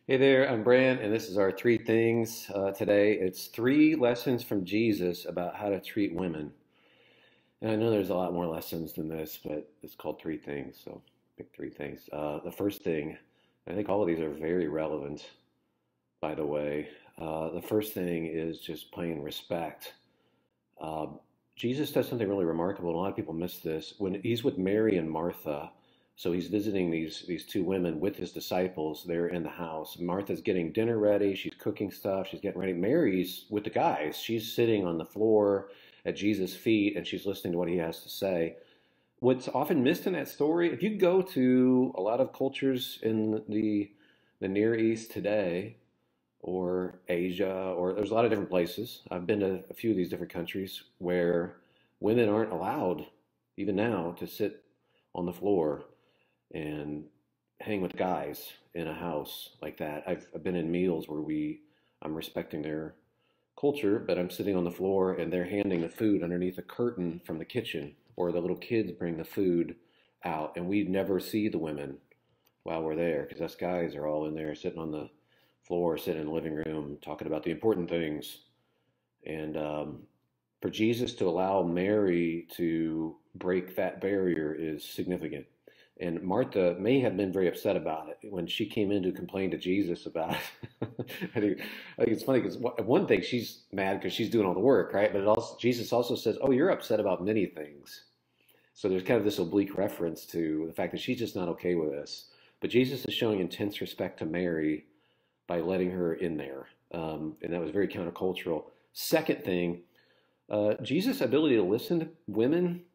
Hey there, I'm Brant, and this is our three things today. It's three lessons from Jesus about how to treat women. And I know there's a lot more lessons than this, but it's called three things, so pick three things. The first thing, I think all of these are very relevant, by the way. The first thing is just plain respect. Uh, Jesus does something really remarkable, and a lot of people miss this. When he's with Mary and Martha, so he's visiting these two women with his disciples. They're in the house. Martha's getting dinner ready. She's cooking stuff. She's getting ready. Mary's with the guys. She's sitting on the floor at Jesus' feet, and she's listening to what he has to say. What's often missed in that story, if you go to a lot of cultures in the Near East today, or Asia, or there's a lot of different places. I've been to a few of these different countries where women aren't allowed, even now, to sit on the floor and hang with guys in a house like that. I've been in meals where I'm respecting their culture, but I'm sitting on the floor and they're handing the food underneath a curtain from the kitchen, or the little kids bring the food out, and we never see the women while we're there because us guys are all in there sitting on the floor, sitting in the living room, talking about the important things. And for Jesus to allow Mary to break that barrier is significant. And Martha may have been very upset about it when she came in to complain to Jesus about it. I think it's funny because one thing, she's mad because she's doing all the work, right? But Jesus also says, "Oh, you're upset about many things." So there's kind of this oblique reference to the fact that she's just not okay with this. But Jesus is showing intense respect to Mary by letting her in there. And that was very countercultural. Second thing, Jesus' ability to listen to women,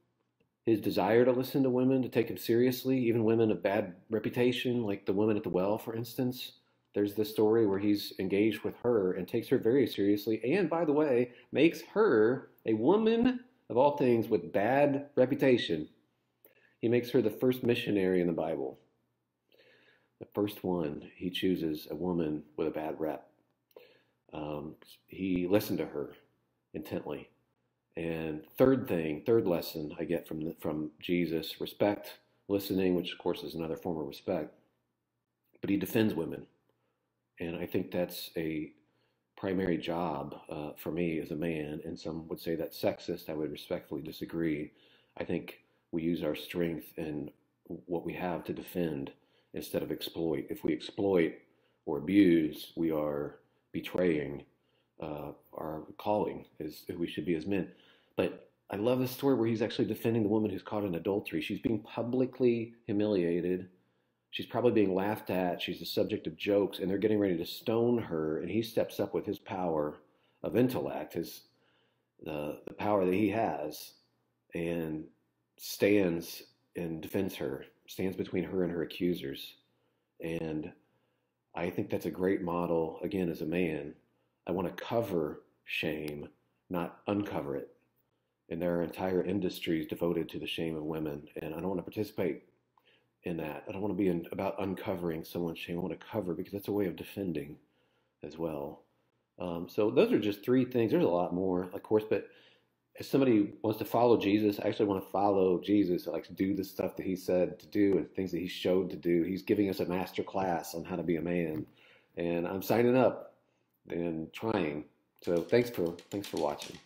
his desire to listen to women, to take him seriously, even women of bad reputation, like the woman at the well, for instance. There's this story where he's engaged with her and takes her very seriously, and by the way, makes her a woman of all things with bad reputation. He makes her the first missionary in the Bible. The first one, he chooses a woman with a bad rep. He listened to her intently. And third lesson I get from Jesus: respect, listening, which of course is another form of respect. But he defends women, and I think that's a primary job for me as a man. And some would say that's sexist. I would respectfully disagree. I think we use our strength and what we have to defend instead of exploit. If we exploit or abuse, we are betraying our calling as who we should be as men. But I love this story where he's actually defending the woman who's caught in adultery. She's being publicly humiliated. She's probably being laughed at. She's the subject of jokes, and they're getting ready to stone her. And he steps up with his power of intellect, the power that he has, and stands and defends her, stands between her and her accusers. And I think that's a great model, again, as a man. I want to cover shame, not uncover it. And there are entire industries devoted to the shame of women. And I don't want to participate in that. I don't want to be about uncovering someone's shame. I want to cover because that's a way of defending as well. So those are just three things. There's a lot more, of course, but if somebody wants to follow Jesus, I actually want to follow Jesus. I like to do the stuff that he said to do and things that he showed to do. He's giving us a master class on how to be a man. And I'm signing up and trying. So thanks for watching.